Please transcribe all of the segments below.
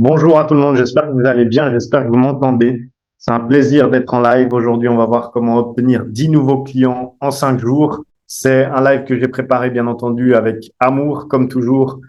Bonjour à tout le monde, j'espère que vous allez bien, j'espère que vous m'entendez. C'est un plaisir d'être en live. Aujourd'hui, on va voir comment obtenir 10 nouveaux clients en 5 jours. C'est un live que j'ai préparé, bien entendu, avec amour, comme toujours.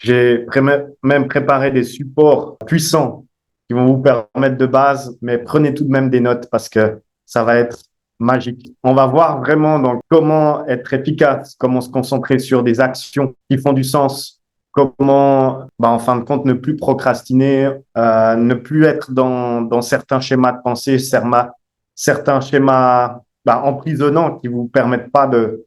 Même préparé des supports puissants qui vont vous permettre de base, mais prenez tout de même des notes parce que ça va être magique. On va voir vraiment donc comment être efficace, comment se concentrer sur des actions qui font du sens, comment, en fin de compte, ne plus procrastiner, ne plus être dans certains schémas de pensée, certains schémas emprisonnants qui vous permettent pas de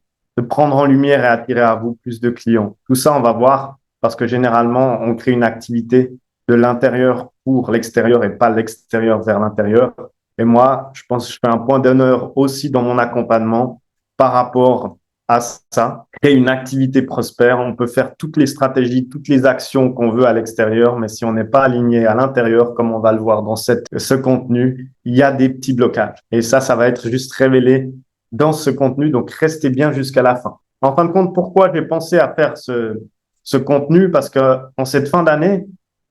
prendre en lumière et attirer à vous plus de clients. Tout ça, on va voir parce que généralement, on crée une activité de l'intérieur pour l'extérieur et pas l'extérieur vers l'intérieur. Et moi, je pense que je fais un point d'honneur aussi dans mon accompagnement par rapport à ça. Créer une activité prospère, on peut faire toutes les stratégies, toutes les actions qu'on veut à l'extérieur, mais si on n'est pas aligné à l'intérieur, comme on va le voir dans ce contenu, il y a des petits blocages. Et ça va être juste révélé dans ce contenu, donc restez bien jusqu'à la fin. En fin de compte, pourquoi j'ai pensé à faire ce contenu? Parce que en cette fin d'année,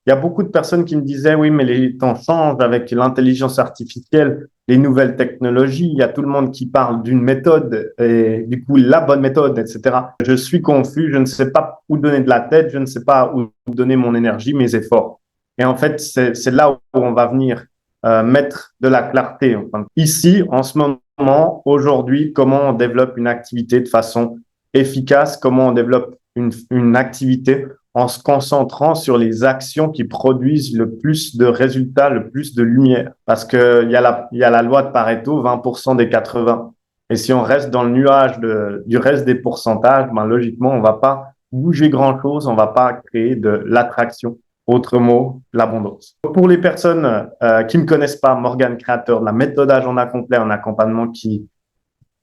il y a beaucoup de personnes qui me disaient, oui, mais les temps changent avec l'intelligence artificielle, les nouvelles technologies, il y a tout le monde qui parle d'une méthode et du coup la bonne méthode, etc. Je suis confus, je ne sais pas où donner de la tête, je ne sais pas où donner mon énergie, mes efforts. Et en fait, c'est là où on va venir mettre de la clarté. Enfin, ici, en ce moment, aujourd'hui, comment on développe une activité de façon efficace, comment on développe une activité en se concentrant sur les actions qui produisent le plus de résultats, le plus de lumière. Parce qu'il y a la loi de Pareto, 20% des 80. Et si on reste dans le nuage du reste des pourcentages, logiquement, on va pas bouger grand-chose, on va pas créer de l'attraction. Autre mot, l'abondance. Pour les personnes qui ne me connaissent pas, Morgan, créateur de la méthode agenda complet en accompagnement qui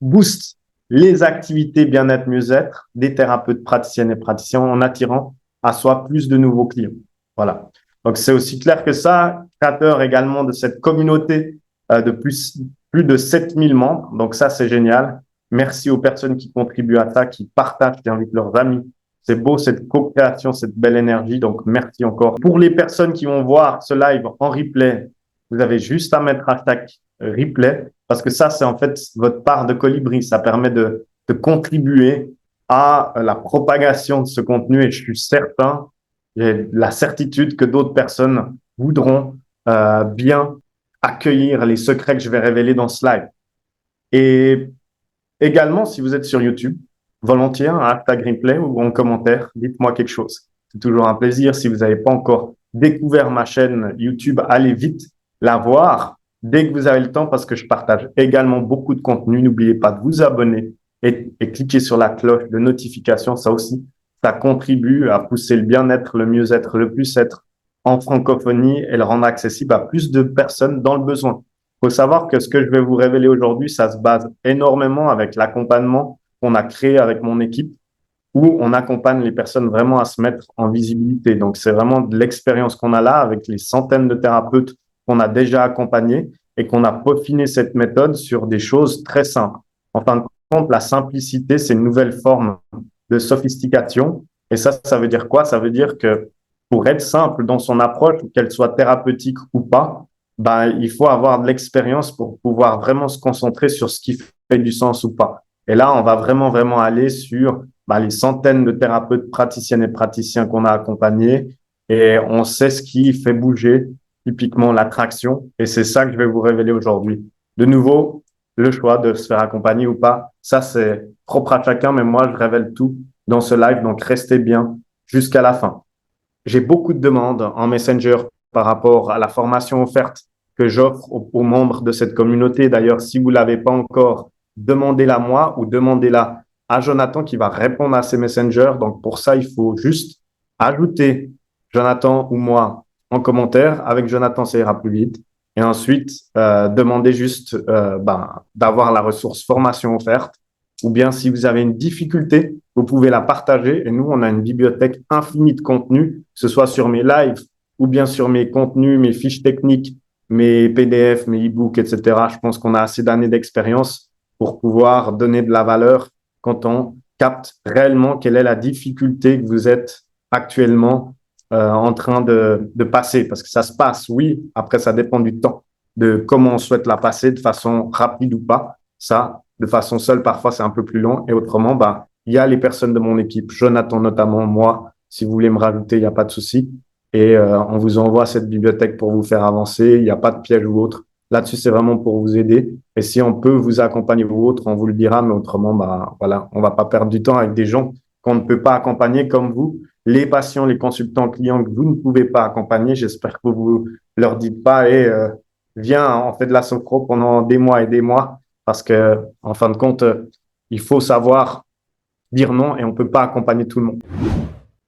booste les activités bien-être, mieux-être des thérapeutes praticiennes et praticiens en attirant à soi plus de nouveaux clients. Voilà. Donc, c'est aussi clair que ça. Créateur également de cette communauté de plus de 7000 membres. Donc, ça, c'est génial. Merci aux personnes qui contribuent à ça, qui partagent, qui invitent leurs amis. C'est beau, cette co-création, cette belle énergie. Donc, merci encore. Pour les personnes qui vont voir ce live en replay, vous avez juste à mettre hashtag replay parce que ça, c'est en fait votre part de colibri. Ça permet de contribuer à la propagation de ce contenu et je suis certain, j'ai la certitude que d'autres personnes voudront bien accueillir les secrets que je vais révéler dans ce live. Et également, si vous êtes sur YouTube, volontiers, un hashtag replay ou en commentaire, dites-moi quelque chose. C'est toujours un plaisir. Si vous n'avez pas encore découvert ma chaîne YouTube, allez vite la voir dès que vous avez le temps parce que je partage également beaucoup de contenu. N'oubliez pas de vous abonner et cliquer sur la cloche de notification. Ça aussi, ça contribue à pousser le bien-être, le mieux-être, le plus-être en francophonie et le rendre accessible à plus de personnes dans le besoin. Il faut savoir que ce que je vais vous révéler aujourd'hui, ça se base énormément avec l'accompagnement qu'on a créé avec mon équipe où on accompagne les personnes vraiment à se mettre en visibilité. Donc, c'est vraiment de l'expérience qu'on a là avec les centaines de thérapeutes qu'on a déjà accompagnés et qu'on a peaufiné cette méthode sur des choses très simples. En fin de compte, la simplicité, c'est une nouvelle forme de sophistication. Et ça veut dire quoi? Ça veut dire que pour être simple dans son approche, qu'elle soit thérapeutique ou pas, il faut avoir de l'expérience pour pouvoir vraiment se concentrer sur ce qui fait du sens ou pas. Et là, on va vraiment aller sur les centaines de thérapeutes praticiennes et praticiens qu'on a accompagnés et on sait ce qui fait bouger typiquement l'attraction et c'est ça que je vais vous révéler aujourd'hui. De nouveau, le choix de se faire accompagner ou pas, ça c'est propre à chacun, mais moi je révèle tout dans ce live, donc restez bien jusqu'à la fin. J'ai beaucoup de demandes en Messenger par rapport à la formation offerte que j'offre aux membres de cette communauté. D'ailleurs, si vous ne l'avez pas encore, demandez-la moi ou demandez-la à Jonathan qui va répondre à ces messengers. Donc, pour ça, il faut juste ajouter Jonathan ou moi en commentaire. Avec Jonathan, ça ira plus vite. Et ensuite, demandez juste d'avoir la ressource formation offerte. Ou bien, si vous avez une difficulté, vous pouvez la partager. Et nous, on a une bibliothèque infinie de contenu, que ce soit sur mes lives ou bien sur mes contenus, mes fiches techniques, mes PDF, mes e-books, etc. Je pense qu'on a assez d'années d'expérience pour pouvoir donner de la valeur quand on capte réellement quelle est la difficulté que vous êtes actuellement en train de passer, parce que ça se passe, oui, après ça dépend du temps, de comment on souhaite la passer, de façon rapide ou pas. Ça, de façon seule, parfois c'est un peu plus long, et autrement, bah, il y a les personnes de mon équipe, Jonathan notamment, moi, si vous voulez me rajouter, il n'y a pas de souci. Et on vous envoie cette bibliothèque pour vous faire avancer, il n'y a pas de piège ou autre. Là-dessus, c'est vraiment pour vous aider. Et si on peut vous accompagner ou autre, on vous le dira, mais autrement, bah, voilà, on va pas perdre du temps avec des gens qu'on ne peut pas accompagner comme vous. Les patients, les consultants clients que vous ne pouvez pas accompagner, j'espère que vous leur dites pas, et viens, on fait de la sophro pendant des mois et des mois, parce que, en fin de compte, il faut savoir dire non et on peut pas accompagner tout le monde.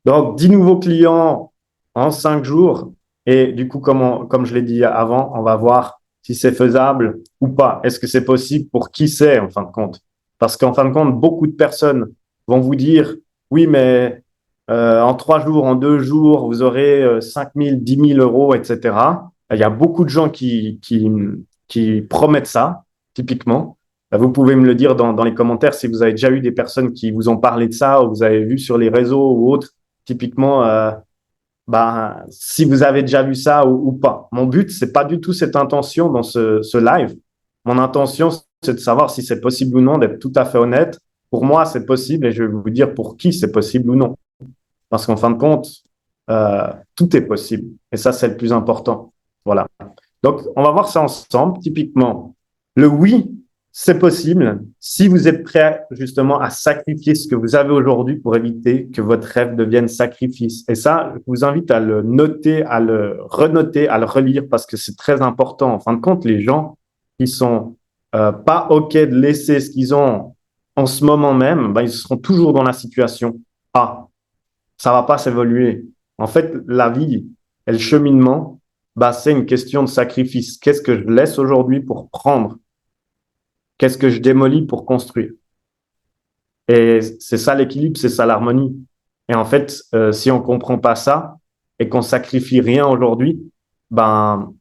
Donc, 10 nouveaux clients en 5 jours. Et du coup, comme je l'ai dit avant, on va voir si c'est faisable ou pas. Est-ce que c'est possible pour qui c'est, en fin de compte? Parce qu'en fin de compte, beaucoup de personnes vont vous dire, oui, mais en 3 jours, en 2 jours, vous aurez 5 000, 10 000 euros, etc. Il y a beaucoup de gens qui promettent ça, typiquement. Vous pouvez me le dire dans les commentaires si vous avez déjà eu des personnes qui vous ont parlé de ça ou vous avez vu sur les réseaux ou autres. Typiquement, bah, si vous avez déjà vu ça ou pas. Mon but, c'est pas du tout cette intention dans ce live. Mon intention, c'est de savoir si c'est possible ou non, d'être tout à fait honnête. Pour moi, c'est possible et je vais vous dire pour qui c'est possible ou non. Parce qu'en fin de compte, tout est possible. Et ça, c'est le plus important. Voilà. Donc, on va voir ça ensemble. Typiquement, le oui, c'est possible si vous êtes prêt justement à sacrifier ce que vous avez aujourd'hui pour éviter que votre rêve devienne sacrifice. Et ça, je vous invite à le noter, à le renoter, à le relire parce que c'est très important. En fin de compte, les gens qui sont pas OK de laisser ce qu'ils ont en ce moment même, ben, ils seront toujours dans la situation A. Ça va pas s'évoluer. En fait, la vie et le cheminement, bah, c'est une question de sacrifice. Qu'est-ce que je laisse aujourd'hui pour prendre? Qu'est-ce que je démolis pour construire? Et c'est ça l'équilibre, c'est ça l'harmonie. Et en fait, si on comprend pas ça et qu'on sacrifie rien aujourd'hui, ben,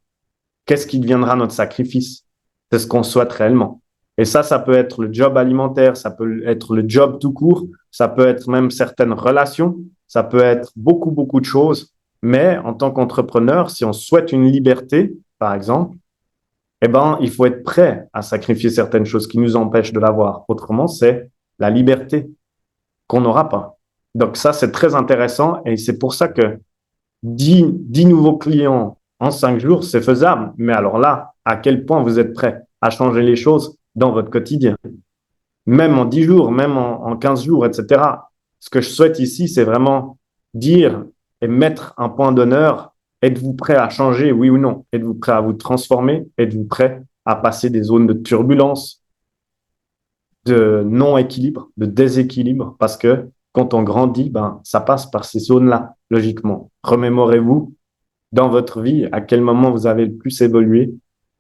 qu'est-ce qui deviendra notre sacrifice? C'est ce qu'on souhaite réellement. Et ça peut être le job alimentaire, ça peut être le job tout court, ça peut être même certaines relations, ça peut être beaucoup, beaucoup de choses. Mais en tant qu'entrepreneur, si on souhaite une liberté, par exemple, eh ben, il faut être prêt à sacrifier certaines choses qui nous empêchent de l'avoir. Autrement, c'est la liberté qu'on n'aura pas. Donc ça, c'est très intéressant et c'est pour ça que 10 nouveaux clients en 5 jours, c'est faisable. Mais alors là, à quel point vous êtes prêt à changer les choses dans votre quotidien? Même en 10 jours, même en 15 jours, etc. Ce que je souhaite ici, c'est vraiment dire et mettre un point d'honneur. Êtes-vous prêt à changer, oui ou non? Êtes-vous prêt à vous transformer? Êtes-vous prêt à passer des zones de turbulence, de non-équilibre, de déséquilibre? Parce que quand on grandit, ben, ça passe par ces zones-là, logiquement. Remémorez-vous dans votre vie à quel moment vous avez le plus évolué,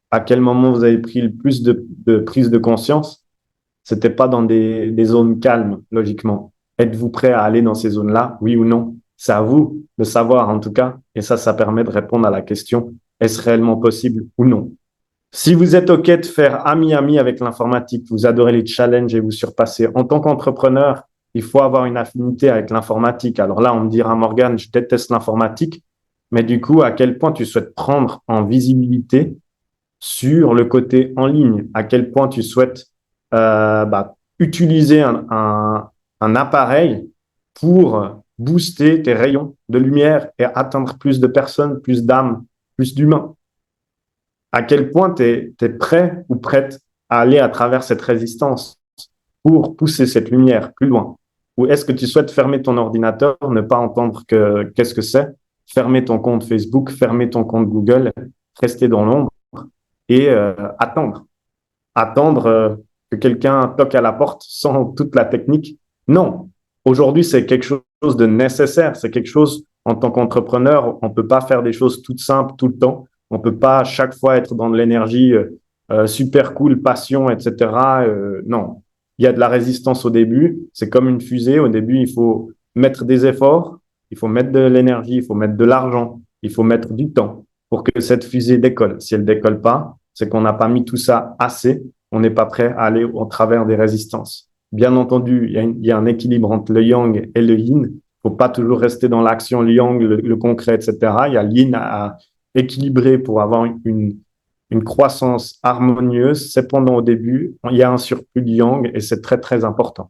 à quel moment vous avez pris le plus de prise de conscience. C'était pas dans des zones calmes, logiquement. Êtes-vous prêt à aller dans ces zones-là, oui ou non? C'est à vous de savoir, en tout cas. Et ça permet de répondre à la question, est-ce réellement possible ou non? Si vous êtes OK de faire ami-ami avec l'informatique, vous adorez les challenges et vous surpassez, en tant qu'entrepreneur, il faut avoir une affinité avec l'informatique. Alors là, on me dira, Morgan, je déteste l'informatique, mais du coup, à quel point tu souhaites prendre en visibilité sur le côté en ligne? À quel point tu souhaites utiliser un appareil pour booster tes rayons de lumière et atteindre plus de personnes, plus d'âmes, plus d'humains? À quel point tu es prêt ou prête à aller à travers cette résistance pour pousser cette lumière plus loin? Ou est-ce que tu souhaites fermer ton ordinateur, ne pas entendre qu'est-ce que c'est, fermer ton compte Facebook, fermer ton compte Google, rester dans l'ombre et attendre? Attendre que quelqu'un toque à la porte sans toute la technique? Non. Aujourd'hui, c'est quelque chose de nécessaire. C'est quelque chose, en tant qu'entrepreneur, on ne peut pas faire des choses toutes simples tout le temps. On ne peut pas à chaque fois être dans de l'énergie super cool, passion, etc. Non. Il y a de la résistance au début. C'est comme une fusée. Au début, il faut mettre des efforts, il faut mettre de l'énergie, il faut mettre de l'argent, il faut mettre du temps pour que cette fusée décolle. Si elle décolle pas, c'est qu'on n'a pas mis tout ça assez. On n'est pas prêt à aller au travers des résistances. Bien entendu, il y a un équilibre entre le yang et le yin. Il faut pas toujours rester dans l'action Yang, le concret, etc. Il y a l'yin à équilibrer pour avoir une croissance harmonieuse. Cependant, au début, il y a un surplus de Yang et c'est très, très important.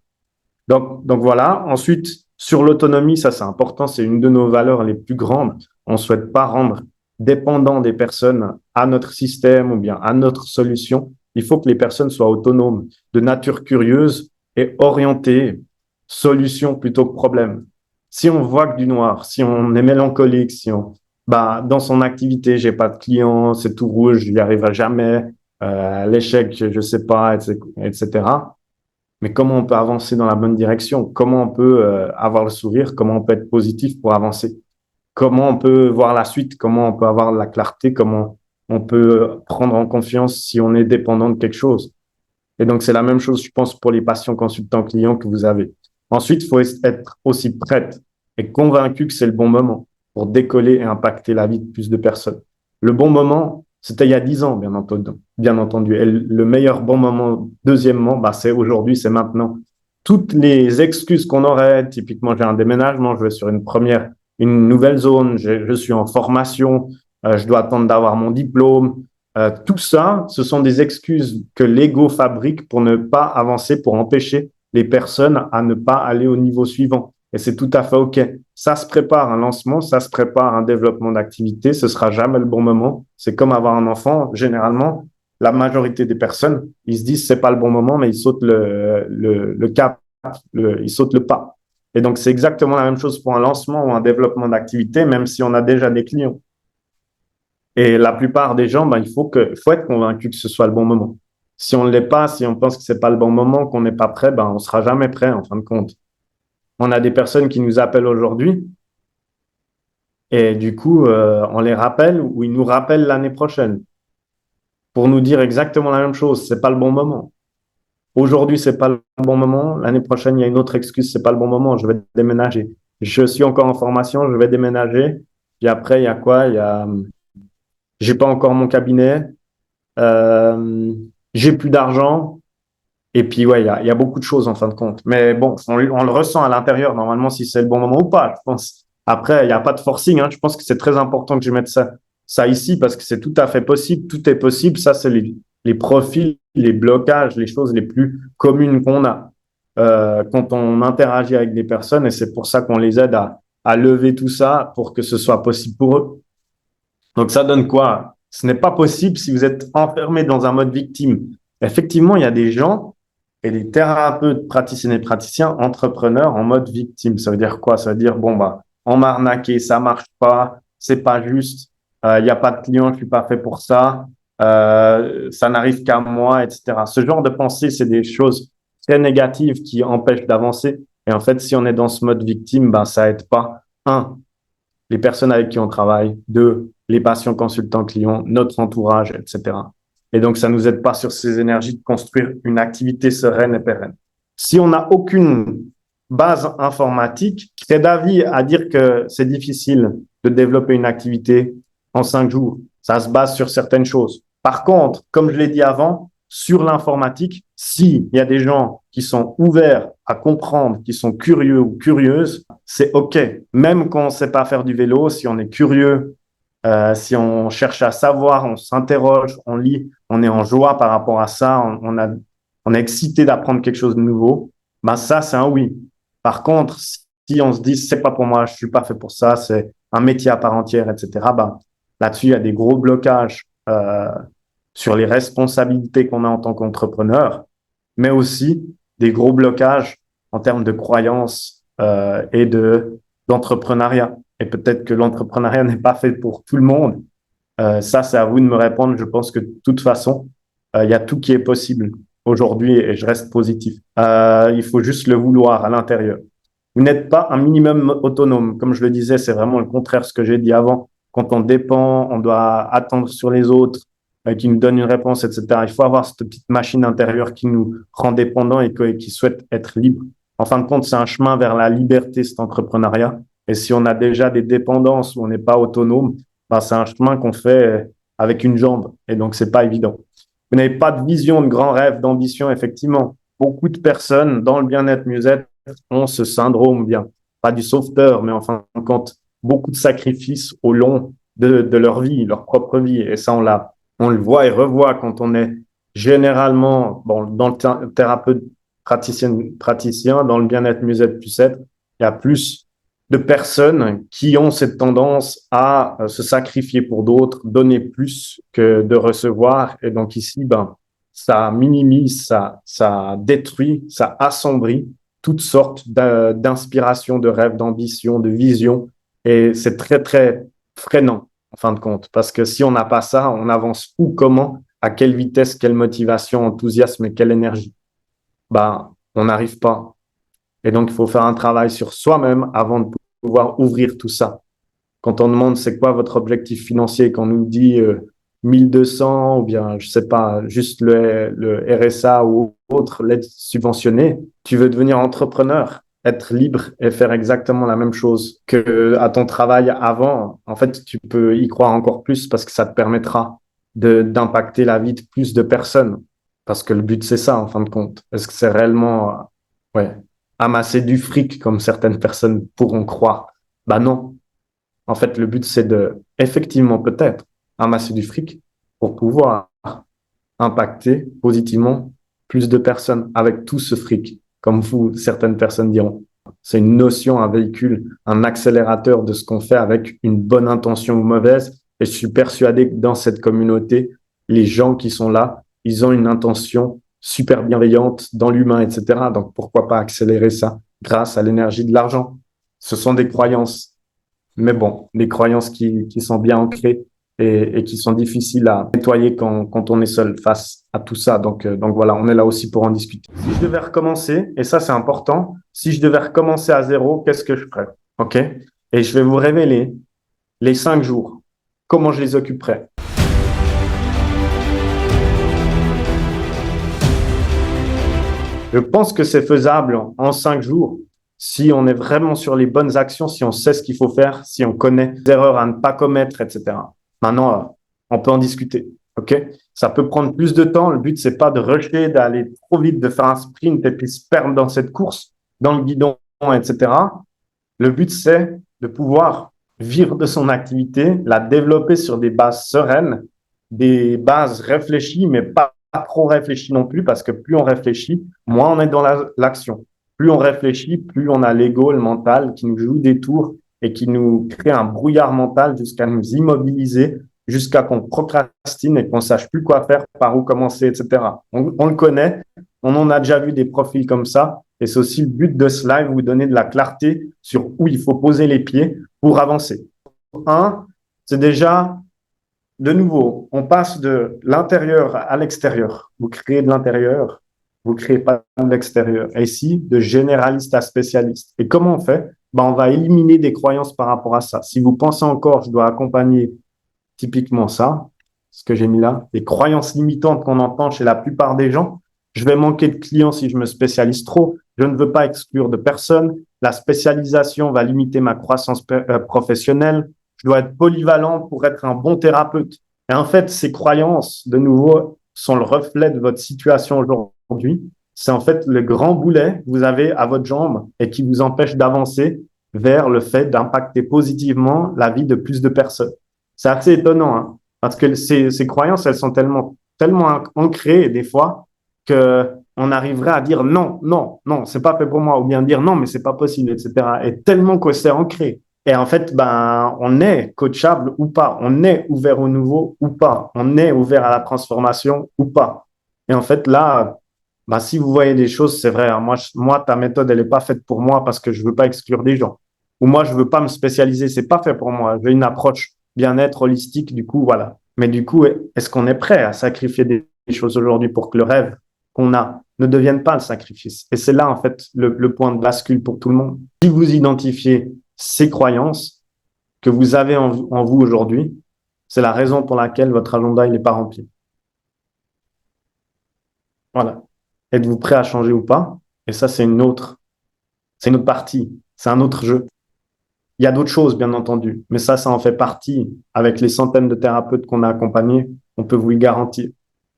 Donc voilà. Ensuite, sur l'autonomie, ça c'est important, c'est une de nos valeurs les plus grandes. On ne souhaite pas rendre dépendant des personnes à notre système ou bien à notre solution. Il faut que les personnes soient autonomes, de nature curieuse et orientées solution plutôt que problème. Si on voit que du noir, si on est mélancolique, si on, bah, dans son activité, j'ai pas de clients, c'est tout rouge, je n'y arriverai jamais, l'échec, je sais pas, etc. Mais comment on peut avancer dans la bonne direction? Comment on peut avoir le sourire? Comment on peut être positif pour avancer? Comment on peut voir la suite? Comment on peut avoir la clarté? Comment on peut prendre en confiance si on est dépendant de quelque chose? Et donc, c'est la même chose, je pense, pour les patients consultants clients que vous avez. Ensuite, il faut être aussi prête et convaincu que c'est le bon moment pour décoller et impacter la vie de plus de personnes. Le bon moment, c'était il y a 10 ans, bien entendu. Bien entendu. Et le meilleur bon moment, deuxièmement, bah, c'est aujourd'hui, c'est maintenant. Toutes les excuses qu'on aurait, typiquement, j'ai un déménagement, je vais sur une nouvelle zone, je suis en formation, je dois attendre d'avoir mon diplôme, tout ça, ce sont des excuses que l'ego fabrique pour ne pas avancer, pour empêcher les personnes à ne pas aller au niveau suivant. Et c'est tout à fait OK. Ça se prépare un lancement, ça se prépare un développement d'activité, ce sera jamais le bon moment. C'est comme avoir un enfant. Généralement, la majorité des personnes, ils se disent c'est pas le bon moment, mais ils sautent le cap, ils sautent le pas. Et donc, c'est exactement la même chose pour un lancement ou un développement d'activité, même si on a déjà des clients. Et la plupart des gens, ben, faut être convaincu que ce soit le bon moment. Si on ne l'est pas, si on pense que c'est pas le bon moment, qu'on n'est pas prêt, ben, on sera jamais prêt, en fin de compte. On a des personnes qui nous appellent aujourd'hui et du coup, on les rappelle ou ils nous rappellent l'année prochaine pour nous dire exactement la même chose. C'est pas le bon moment. Aujourd'hui, c'est pas le bon moment. L'année prochaine, il y a une autre excuse. C'est pas le bon moment. Je vais déménager. Je suis encore en formation. Je vais déménager. Puis après, il y a quoi? J'ai pas encore mon cabinet. J'ai plus d'argent. Et puis, ouais, il y a beaucoup de choses en fin de compte. Mais bon, on le ressent à l'intérieur, normalement, si c'est le bon moment ou pas, je pense. Après, il n'y a pas de forcing, hein. Je pense que c'est très important que je mette ça ici parce que c'est tout à fait possible. Tout est possible. Ça, c'est les profils, les blocages, les choses les plus communes qu'on a quand on interagit avec des personnes. Et c'est pour ça qu'on les aide à lever tout ça pour que ce soit possible pour eux. Donc, ça donne quoi? Ce n'est pas possible si vous êtes enfermé dans un mode victime. Effectivement, il y a des gens et les thérapeutes, praticiennes et praticiens, entrepreneurs en mode victime. Ça veut dire quoi? Ça veut dire, bon, bah, on m'a arnaqué, ça marche pas, c'est pas juste, il n'y a pas de client, je suis pas fait pour ça, ça n'arrive qu'à moi, etc. Ce genre de pensée, c'est des choses très négatives qui empêchent d'avancer. Et en fait, si on est dans ce mode victime, ben, ça aide pas. Un, les personnes avec qui on travaille. Deux, les patients, consultants, clients, notre entourage, etc. Et donc, ça nous aide pas sur ces énergies de construire une activité sereine et pérenne. Si on n'a aucune base informatique, je serais d'avis à dire que c'est difficile de développer une activité en 5 jours. Ça se base sur certaines choses. Par contre, comme je l'ai dit avant, sur l'informatique, s'il y a des gens qui sont ouverts à comprendre, qui sont curieux ou curieuses, c'est OK. Même quand on ne sait pas faire du vélo, si on est curieux, si on cherche à savoir, on s'interroge, on lit, on est en joie par rapport à ça, on est excité d'apprendre quelque chose de nouveau, ben ça, c'est un oui. Par contre, si on se dit, c'est pas pour moi, je suis pas fait pour ça, c'est un métier à part entière, etc., ben, là-dessus, il y a des gros blocages sur les responsabilités qu'on a en tant qu'entrepreneur, mais aussi des gros blocages en termes de croyances et d'entrepreneuriat. Et peut-être que l'entrepreneuriat n'est pas fait pour tout le monde. Ça, c'est à vous de me répondre. Je pense que de toute façon, il y a tout qui est possible aujourd'hui et je reste positif. Il faut juste le vouloir à l'intérieur. Vous n'êtes pas un minimum autonome. Comme je le disais, c'est vraiment le contraire de ce que j'ai dit avant. Quand on dépend, on doit attendre sur les autres qui nous donnent une réponse, etc. Il faut avoir cette petite machine intérieure qui nous rend dépendants et qui souhaite être libre. En fin de compte, c'est un chemin vers la liberté, cet entrepreneuriat. Et si on a déjà des dépendances où on n'est pas autonome, ben, c'est un chemin qu'on fait avec une jambe. Et donc, c'est pas évident. Vous n'avez pas de vision, de grands rêves, d'ambition, effectivement. Beaucoup de personnes dans le bien-être, mieux-être ont ce syndrome bien. pas du sauveteur, mais en fin de compte, beaucoup de sacrifices au long de leur vie, leur propre vie. Et ça, on le voit et revoit quand on est généralement, bon, dans le thérapeute praticien, dans le bien-être, mieux-être, plus-être, il y a plus de personnes qui ont cette tendance à se sacrifier pour d'autres, donner plus que de recevoir. Et donc ici, ben, ça minimise, ça détruit, ça assombrit toutes sortes d'inspirations, de rêves, d'ambitions, de visions. Et c'est très, très freinant, en fin de compte. Parce que si on n'a pas ça, on avance où, comment, à quelle vitesse, quelle motivation, enthousiasme et quelle énergie? Ben, on n'arrive pas. Et donc, il faut faire un travail sur soi-même avant de pouvoir ouvrir tout ça. Quand on demande c'est quoi votre objectif financier, qu'on nous dit 1200 ou bien, je sais pas, juste le RSA ou autre, l'aide subventionnée, tu veux devenir entrepreneur, être libre et faire exactement la même chose que à ton travail avant. En fait, tu peux y croire encore plus parce que ça te permettra d'impacter la vie de plus de personnes. Parce que le but, c'est ça, en fin de compte. Est-ce que c'est réellement, ouais, amasser du fric comme certaines personnes pourront croire? Bah non. En fait, le but, c'est de, effectivement, peut-être, amasser du fric pour pouvoir impacter positivement plus de personnes avec tout ce fric. Comme vous, certaines personnes diront. C'est une notion, un véhicule, un accélérateur de ce qu'on fait avec une bonne intention ou mauvaise. Et je suis persuadé que dans cette communauté, les gens qui sont là, ils ont une intention super bienveillante dans l'humain, etc. Donc, pourquoi pas accélérer ça grâce à l'énergie de l'argent? Ce sont des croyances, mais bon, des croyances qui sont bien ancrées et qui sont difficiles à nettoyer quand on est seul face à tout ça. Donc voilà, on est là aussi pour en discuter. Si je devais recommencer, et ça c'est important, si je devais recommencer à zéro, qu'est-ce que je ferais? OK? Et je vais vous révéler les 5 jours, comment je les occuperais. Je pense que c'est faisable en 5 jours si on est vraiment sur les bonnes actions, si on sait ce qu'il faut faire, si on connaît les erreurs à ne pas commettre, etc. Maintenant, on peut en discuter. OK? Ça peut prendre plus de temps. Le but, c'est pas de rusher, d'aller trop vite, de faire un sprint et puis se perdre dans cette course, dans le guidon, etc. Le but, c'est de pouvoir vivre de son activité, la développer sur des bases sereines, des bases réfléchies, mais pas trop réfléchies non plus, parce que plus on réfléchit, moins on est dans l'action. Plus on réfléchit, plus on a l'ego, le mental qui nous joue des tours et qui nous crée un brouillard mental jusqu'à nous immobiliser, jusqu'à qu'on procrastine et qu'on sache plus quoi faire, par où commencer, etc. On le connaît, on en a déjà vu des profils comme ça. Et c'est aussi le but de ce live, vous donner de la clarté sur où il faut poser les pieds pour avancer. Un, c'est déjà, de nouveau, on passe de l'intérieur à l'extérieur. Vous créez de l'intérieur, vous créez pas de l'extérieur. Et ici, de généraliste à spécialiste. Et comment on fait? Ben, on va éliminer des croyances par rapport à ça. Si vous pensez encore, je dois accompagner typiquement ça, ce que j'ai mis là, des croyances limitantes qu'on entend chez la plupart des gens. Je vais manquer de clients si je me spécialise trop. Je ne veux pas exclure de personne. La spécialisation va limiter ma croissance professionnelle. Je dois être polyvalent pour être un bon thérapeute. Et en fait, ces croyances, de nouveau, sont le reflet de votre situation aujourd'hui. C'est en fait le grand boulet que vous avez à votre jambe et qui vous empêche d'avancer vers le fait d'impacter positivement la vie de plus de personnes. C'est assez étonnant, hein, parce que ces croyances, elles sont tellement ancrées des fois que on arriverait à dire non, non, non, c'est pas fait pour moi, ou bien dire non, mais c'est pas possible, etc. Et tellement que c'est ancré. Et en fait, ben, on est coachable ou pas, on est ouvert au nouveau ou pas, on est ouvert à la transformation ou pas. Et en fait, là, ben, si vous voyez des choses, c'est vrai, hein, moi, ta méthode, elle est pas faite pour moi parce que je veux pas exclure des gens. Ou moi, je veux pas me spécialiser, c'est pas fait pour moi. J'ai une approche bien-être holistique, du coup, voilà. Mais du coup, est-ce qu'on est prêt à sacrifier des choses aujourd'hui pour que le rêve qu'on a ne devienne pas le sacrifice? Et c'est là, en fait, le point de bascule pour tout le monde. Si vous identifiez ces croyances que vous avez en vous aujourd'hui, c'est la raison pour laquelle votre agenda, il n'est pas rempli. Voilà. Êtes-vous prêt à changer ou pas? Et ça, c'est une autre partie. C'est un autre jeu. Il y a d'autres choses, bien entendu, mais ça en fait partie. Avec les centaines de thérapeutes qu'on a accompagnés, on peut vous y garantir.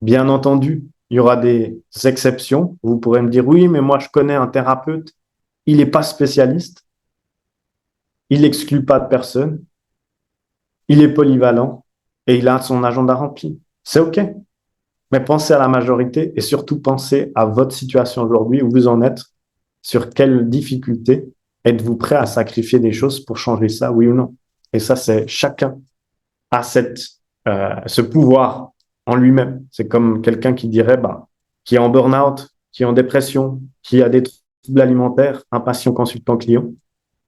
Bien entendu, il y aura des exceptions. Vous pourrez me dire, oui, mais moi, je connais un thérapeute, il n'est pas spécialiste. il n'exclut pas de personne, il est polyvalent et il a son agenda rempli. C'est OK. Mais pensez à la majorité et surtout pensez à votre situation aujourd'hui, où vous en êtes, sur quelles difficultés êtes-vous prêt à sacrifier des choses pour changer ça, oui ou non. Et ça, c'est chacun a ce pouvoir en lui-même. C'est comme quelqu'un qui dirait, qui est en burn-out, qui est en dépression, qui a des troubles alimentaires, un patient consultant client,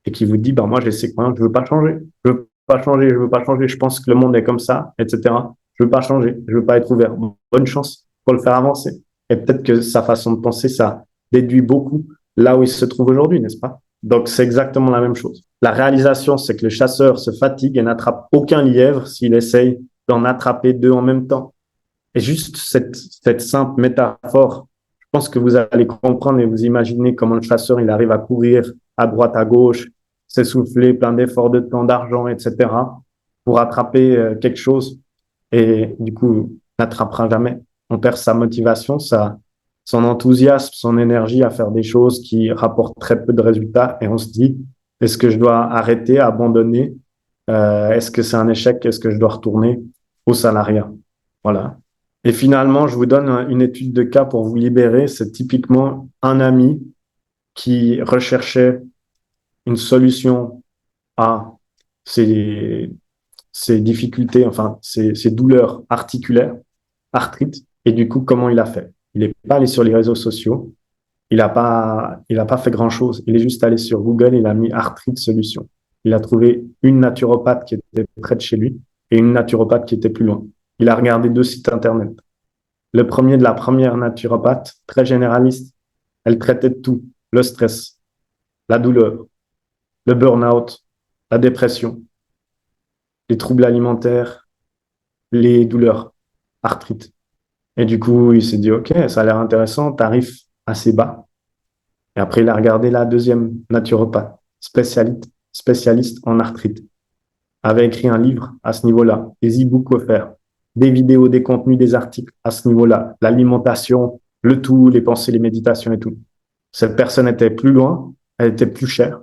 et qui vous dit, moi, j'ai ces croyances, je veux pas changer, je veux pas changer, je veux pas changer, je pense que le monde est comme ça, etc. Je veux pas changer, je veux pas être ouvert. Bonne chance pour le faire avancer. Et peut-être que sa façon de penser, ça déduit beaucoup là où il se trouve aujourd'hui, n'est-ce pas? Donc, c'est exactement la même chose. La réalisation, c'est que le chasseur se fatigue et n'attrape aucun lièvre s'il essaye d'en attraper deux en même temps. Et juste cette simple métaphore, je pense que vous allez comprendre et vous imaginez comment le chasseur, il arrive à courir à droite, à gauche, s'essouffler, plein d'efforts de temps, d'argent, etc., pour attraper quelque chose. Et du coup, n'attrapera jamais. On perd sa motivation, son enthousiasme, son énergie à faire des choses qui rapportent très peu de résultats. Et on se dit, est-ce que je dois arrêter, abandonner? Est-ce que c'est un échec? Est-ce que je dois retourner au salariat? Voilà. Et finalement, je vous donne une étude de cas pour vous libérer. C'est typiquement un ami qui recherchait une solution à ses, ses difficultés, enfin ses douleurs articulaires, arthrite. Et du coup, comment il a fait? Il n'est pas allé sur les réseaux sociaux. Il a pas fait grand-chose. Il est juste allé sur Google, il a mis arthrite solution. Il a trouvé une naturopathe qui était près de chez lui et une naturopathe qui était plus loin. Il a regardé deux sites internet. Le premier de la première naturopathe, très généraliste, elle traitait de tout. Le stress, la douleur, le burn-out, la dépression, les troubles alimentaires, les douleurs, arthrite. Et du coup, il s'est dit, OK, ça a l'air intéressant, tarif assez bas. Et après, il a regardé la deuxième naturopathe, spécialiste en arthrite, avait écrit un livre à ce niveau-là, des e-books offerts, des vidéos, des contenus, des articles à ce niveau-là, l'alimentation, le tout, les pensées, les méditations et tout. Cette personne était plus loin, elle était plus chère.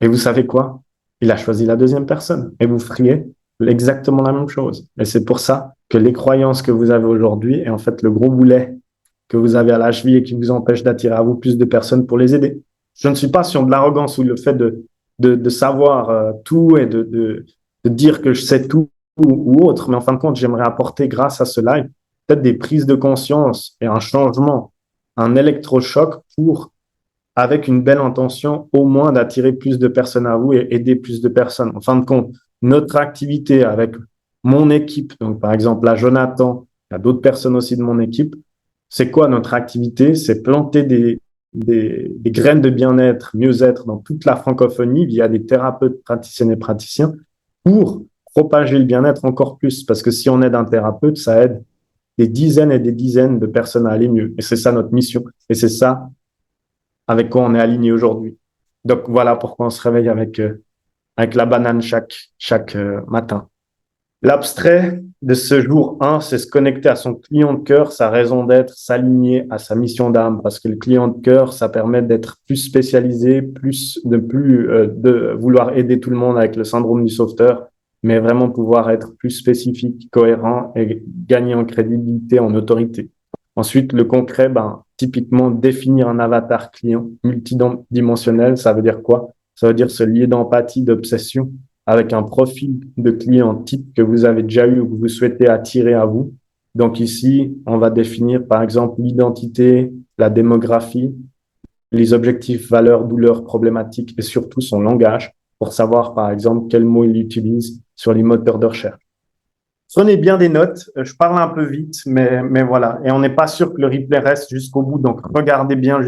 Et vous savez quoi? Il a choisi la deuxième personne. Et vous feriez exactement la même chose. Et c'est pour ça que les croyances que vous avez aujourd'hui est en fait le gros boulet que vous avez à la cheville et qui vous empêche d'attirer à vous plus de personnes pour les aider. Je ne suis pas sur de l'arrogance ou le fait de savoir tout et de dire que je sais tout ou autre, mais en fin de compte, j'aimerais apporter grâce à ce live peut-être des prises de conscience et un changement, un électrochoc pour, avec une belle intention, au moins d'attirer plus de personnes à vous et aider plus de personnes. En fin de compte, notre activité avec mon équipe, donc par exemple là, Jonathan, il y a d'autres personnes aussi de mon équipe, c'est quoi notre activité? C'est planter des graines de bien-être, mieux-être dans toute la francophonie via des thérapeutes, praticiennes et praticiens pour propager le bien-être encore plus. Parce que si on aide un thérapeute, ça aide des dizaines et des dizaines de personnes à aller mieux. Et c'est ça notre mission. Et c'est ça avec quoi on est aligné aujourd'hui. Donc voilà pourquoi on se réveille avec la banane chaque matin. L'abstrait de ce jour 1, c'est se connecter à son client de cœur, sa raison d'être, s'aligner à sa mission d'âme. Parce que le client de cœur, ça permet d'être plus spécialisé, de vouloir aider tout le monde avec le syndrome du sauveteur, mais vraiment pouvoir être plus spécifique, cohérent et gagner en crédibilité, en autorité. Ensuite, le concret, typiquement, définir un avatar client multidimensionnel, ça veut dire quoi? Ça veut dire se lier d'empathie, d'obsession avec un profil de client type que vous avez déjà eu ou que vous souhaitez attirer à vous. Donc ici, on va définir par exemple l'identité, la démographie, les objectifs, valeurs, douleurs, problématiques et surtout son langage pour savoir par exemple quels mots il utilise sur les moteurs de recherche. Prenez bien des notes. Je parle un peu vite, mais voilà. Et on n'est pas sûr que le replay reste jusqu'au bout. Donc, regardez bien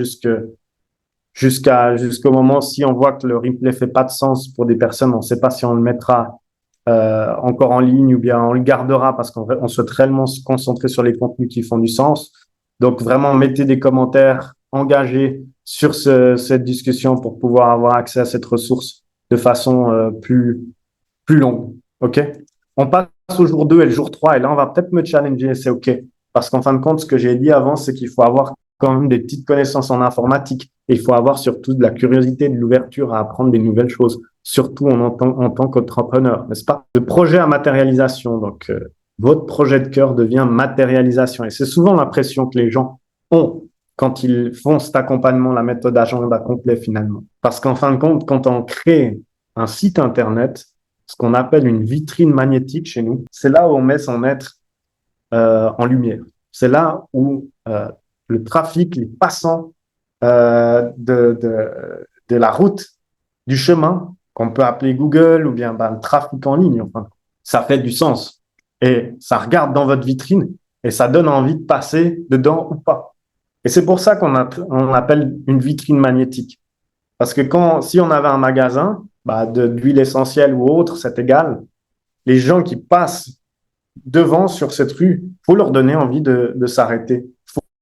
jusqu'au moment. Si on voit que le replay fait pas de sens pour des personnes, on ne sait pas si on le mettra encore en ligne ou bien on le gardera parce qu'on souhaite réellement se concentrer sur les contenus qui font du sens. Donc, vraiment, mettez des commentaires engagés sur cette discussion pour pouvoir avoir accès à cette ressource de façon plus longue. OK? On passe au jour 2 et le jour 3 et là, on va peut-être me challenger et c'est OK. Parce qu'en fin de compte, ce que j'ai dit avant, c'est qu'il faut avoir quand même des petites connaissances en informatique et il faut avoir surtout de la curiosité, de l'ouverture à apprendre des nouvelles choses. surtout en tant qu'entrepreneur, n'est-ce pas? Le projet à matérialisation, donc votre projet de cœur devient matérialisation. Et c'est souvent l'impression que les gens ont quand ils font cet accompagnement, la méthode agenda complet finalement. Parce qu'en fin de compte, quand on crée un site Internet, ce qu'on appelle une vitrine magnétique chez nous, c'est là où on met son être en lumière. C'est là où le trafic, les passants de la route, du chemin, qu'on peut appeler Google ou bien le trafic en ligne, enfin, ça fait du sens. Et ça regarde dans votre vitrine et ça donne envie de passer dedans ou pas. Et c'est pour ça on appelle une vitrine magnétique. Parce que si on avait un magasin d'huile essentielle ou autre, c'est égal. Les gens qui passent devant sur cette rue, faut leur donner envie de s'arrêter.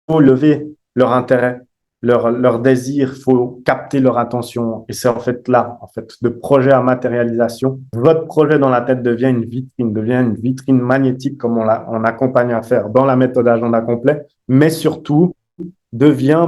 Faut lever leur intérêt, leur désir, faut capter leur attention. Et c'est en fait là, en fait, de projet à matérialisation. Votre projet dans la tête devient une vitrine magnétique comme on accompagne à faire dans la méthode agenda complet, mais surtout devient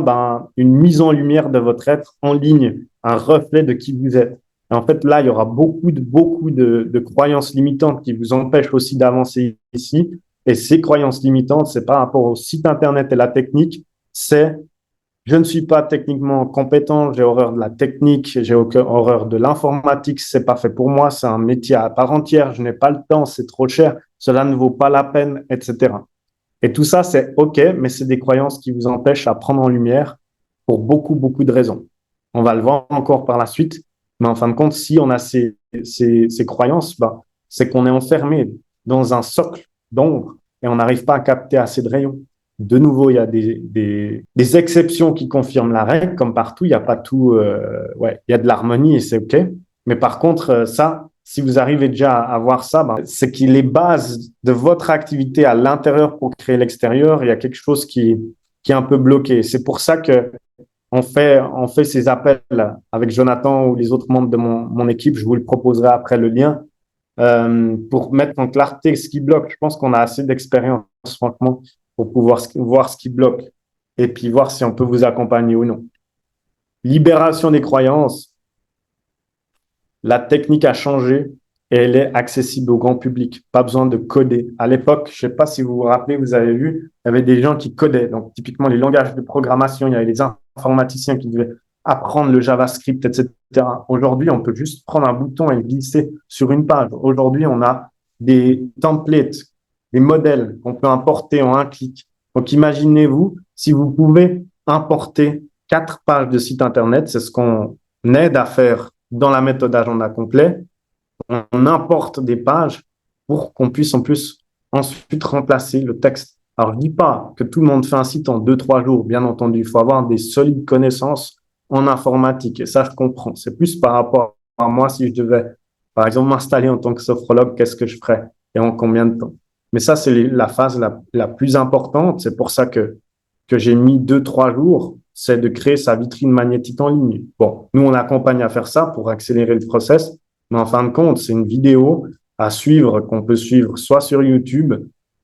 une mise en lumière de votre être en ligne, un reflet de qui vous êtes. Et en fait, là, il y aura beaucoup de croyances limitantes qui vous empêchent aussi d'avancer ici. Et ces croyances limitantes, c'est par rapport au site Internet et la technique, c'est je ne suis pas techniquement compétent, j'ai horreur de la technique, j'ai horreur de l'informatique, c'est pas fait pour moi, c'est un métier à part entière, je n'ai pas le temps, c'est trop cher, cela ne vaut pas la peine, etc. Et tout ça, c'est OK, mais c'est des croyances qui vous empêchent à prendre en lumière pour beaucoup de raisons. On va le voir encore par la suite, mais en fin de compte, si on a ces croyances, c'est qu'on est enfermé dans un socle d'ombre et on n'arrive pas à capter assez de rayons. De nouveau, il y a des exceptions qui confirment la règle, comme partout, il n'y a pas tout, il y a de l'harmonie et c'est OK. Mais par contre, ça, si vous arrivez déjà à voir ça, c'est que les bases de votre activité à l'intérieur pour créer l'extérieur, il y a quelque chose qui est un peu bloqué. C'est pour ça que on fait ces appels avec Jonathan ou les autres membres de mon équipe. Je vous le proposerai après le lien pour mettre en clarté ce qui bloque. Je pense qu'on a assez d'expérience, franchement, pour pouvoir voir ce qui bloque et puis voir si on peut vous accompagner ou non. Libération des croyances. La technique a changé et elle est accessible au grand public. Pas besoin de coder. À l'époque, je ne sais pas si vous vous rappelez, vous avez vu, il y avait des gens qui codaient. Donc, typiquement, les langages de programmation, il y avait les informaticiens qui devaient apprendre le JavaScript, etc. Aujourd'hui, on peut juste prendre un bouton et glisser sur une page. Aujourd'hui, on a des templates, des modèles qu'on peut importer en un clic. Donc, imaginez-vous, si vous pouvez importer 4 pages de site Internet, c'est ce qu'on aide à faire dans la méthode agenda complet, on importe des pages pour qu'on puisse en plus ensuite remplacer le texte. Alors, je dis pas que tout le monde fait un site en 2-3 jours, bien entendu. Il faut avoir des solides connaissances en informatique. Et ça, je comprends. C'est plus par rapport à moi, si je devais, par exemple, m'installer en tant que sophrologue, qu'est-ce que je ferais et en combien de temps. Mais ça, c'est la phase la plus importante. C'est pour ça que j'ai mis 2-3 jours, c'est de créer sa vitrine magnétique en ligne. Bon, nous, on accompagne à faire ça pour accélérer le process, mais en fin de compte, c'est une vidéo à suivre qu'on peut suivre soit sur YouTube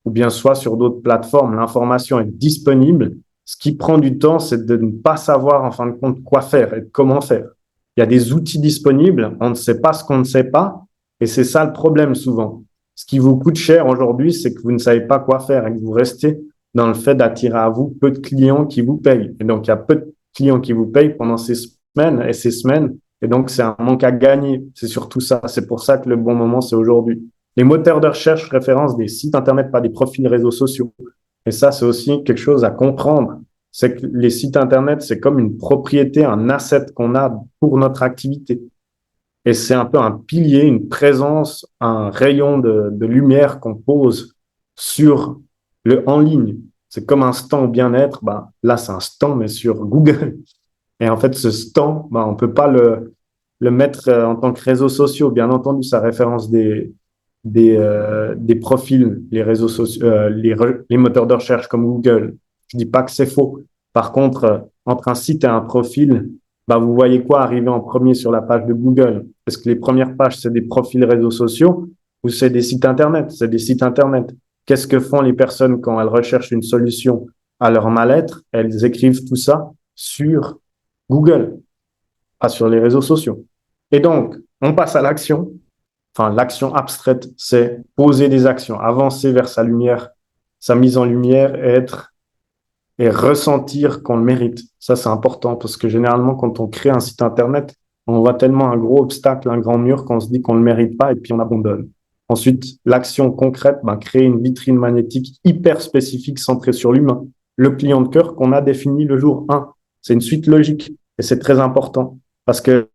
ou bien soit sur d'autres plateformes. L'information est disponible. Ce qui prend du temps, c'est de ne pas savoir en fin de compte quoi faire et comment faire. Il y a des outils disponibles, on ne sait pas ce qu'on ne sait pas, et c'est ça le problème souvent. Ce qui vous coûte cher aujourd'hui, c'est que vous ne savez pas quoi faire et que vous restez dans le fait d'attirer à vous peu de clients qui vous payent. Et donc, il y a peu de clients qui vous payent pendant ces semaines et ces semaines. Et donc, c'est un manque à gagner. C'est surtout ça. C'est pour ça que le bon moment, c'est aujourd'hui. Les moteurs de recherche référencent des sites Internet, pas des profils réseaux sociaux. Et ça, c'est aussi quelque chose à comprendre. C'est que les sites Internet, c'est comme une propriété, un asset qu'on a pour notre activité. Et c'est un peu un pilier, une présence, un rayon de lumière qu'on pose sur le en ligne. C'est comme un stand bien-être. Là, c'est un stand, mais sur Google. Et en fait, ce stand, on peut pas le mettre en tant que réseaux sociaux. Bien entendu, ça référence des profils, les réseaux sociaux, les moteurs de recherche comme Google. Je dis pas que c'est faux. Par contre, entre un site et un profil, vous voyez quoi arriver en premier sur la page de Google? Est-ce que les premières pages, c'est des profils réseaux sociaux ou c'est des sites Internet? C'est des sites Internet. Qu'est-ce que font les personnes quand elles recherchent une solution à leur mal-être? Elles écrivent tout ça sur Google, pas sur les réseaux sociaux. Et donc, On passe à l'action. Enfin, l'action abstraite, c'est poser des actions, avancer vers sa lumière, sa mise en lumière et ressentir qu'on le mérite. Ça, c'est important parce que généralement, quand on crée un site Internet, on voit tellement un gros obstacle, un grand mur qu'on se dit qu'on ne le mérite pas et puis on abandonne. Ensuite, l'action concrète, créer une vitrine magnétique hyper spécifique centrée sur l'humain, le client de cœur qu'on a défini le jour 1. C'est une suite logique et c'est très important parce que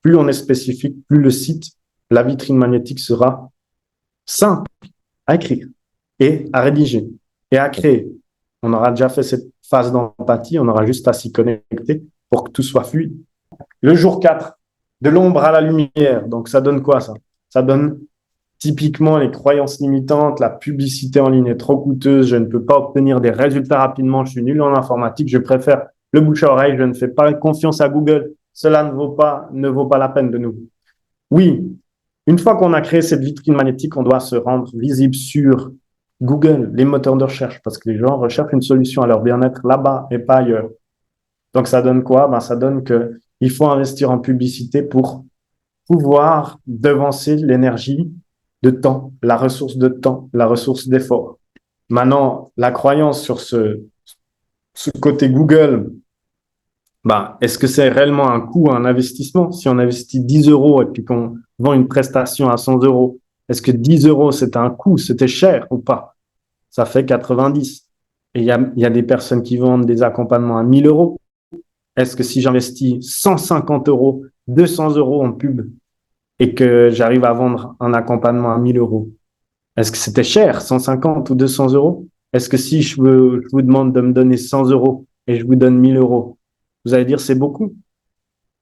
plus on est spécifique, plus le site, la vitrine magnétique sera simple à écrire et à rédiger et à créer. On aura déjà fait cette phase d'empathie, on aura juste à s'y connecter pour que tout soit fluide. Le jour 4, de l'ombre à la lumière. Donc, ça donne quoi, ça? Ça donne typiquement les croyances limitantes, la publicité en ligne est trop coûteuse, je ne peux pas obtenir des résultats rapidement, je suis nul en informatique, je préfère le bouche à oreille, je ne fais pas confiance à Google, cela ne vaut pas la peine de nous. Oui, une fois qu'on a créé cette vitrine magnétique, on doit se rendre visible sur Google, les moteurs de recherche, parce que les gens recherchent une solution à leur bien-être là-bas et pas ailleurs. Donc, ça donne quoi? Ça donne qu'il faut investir en publicité pour pouvoir devancer l'énergie de temps, la ressource de temps, la ressource d'effort. Maintenant, la croyance sur ce côté Google, est-ce que c'est réellement un coût, un investissement? Si on investit 10 euros et puis qu'on vend une prestation à 100 euros, est-ce que 10 euros, c'est un coût, c'était cher ou pas? Ça fait 90. Et il y a des personnes qui vendent des accompagnements à 1000 euros. Est-ce que si j'investis 150 euros, 200 euros en pub et que j'arrive à vendre un accompagnement à 1000 euros, est-ce que c'était cher, 150 ou 200 euros? Est-ce que si je vous demande de me donner 100 euros et je vous donne 1000 euros, vous allez dire c'est beaucoup?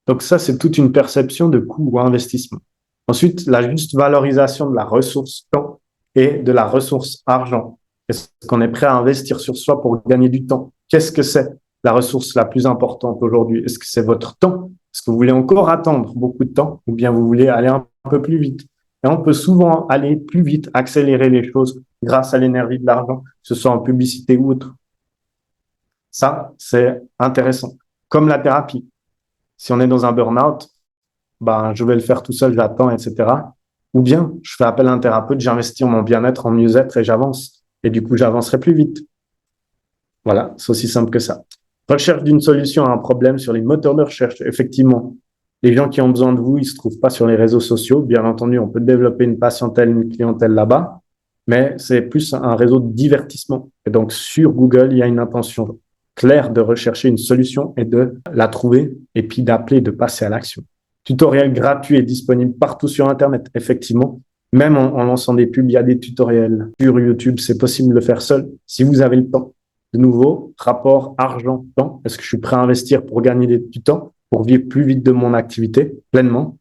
Donc ça, c'est toute une perception de coût ou investissement. Ensuite, la juste valorisation de la ressource temps et de la ressource argent. Est-ce qu'on est prêt à investir sur soi pour gagner du temps? Qu'est-ce que c'est la ressource la plus importante aujourd'hui? Est-ce que c'est votre temps? Est-ce que vous voulez encore attendre beaucoup de temps ou bien vous voulez aller un peu plus vite? Et on peut souvent aller plus vite, accélérer les choses grâce à l'énergie de l'argent, que ce soit en publicité ou autre. Ça, c'est intéressant. Comme la thérapie. Si on est dans un burn-out, je vais le faire tout seul, j'attends, etc. Ou bien, je fais appel à un thérapeute, j'investis en mon bien-être, en mieux-être et j'avance. Et du coup, j'avancerai plus vite. Voilà, c'est aussi simple que ça. Recherche d'une solution à un problème sur les moteurs de recherche. Effectivement, les gens qui ont besoin de vous, ils se trouvent pas sur les réseaux sociaux. Bien entendu, on peut développer une patientèle, une clientèle là-bas, mais c'est plus un réseau de divertissement. Et donc, sur Google, il y a une intention claire de rechercher une solution et de la trouver et puis d'appeler, de passer à l'action. Tutoriel gratuit est disponible partout sur Internet, effectivement. Même en lançant des pubs, il y a des tutoriels sur YouTube. C'est possible de le faire seul si vous avez le temps. De nouveau, rapport argent-temps. Est-ce que je suis prêt à investir pour gagner du temps, pour vivre plus vite de mon activité pleinement?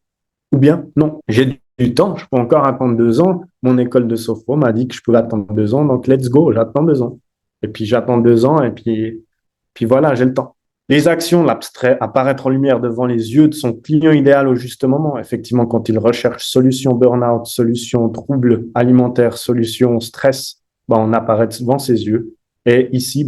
Ou bien, non, j'ai du temps, je peux encore attendre 2 ans. Mon école de sophro m'a dit que je pouvais attendre 2 ans, donc let's go, j'attends 2 ans. Et puis j'attends 2 ans et puis voilà, j'ai le temps. Les actions, l'abstrait, apparaître en lumière devant les yeux de son client idéal au juste moment. Effectivement, quand il recherche solution burn-out, solution trouble alimentaire, solution stress, on apparaît devant ses yeux. Et ici,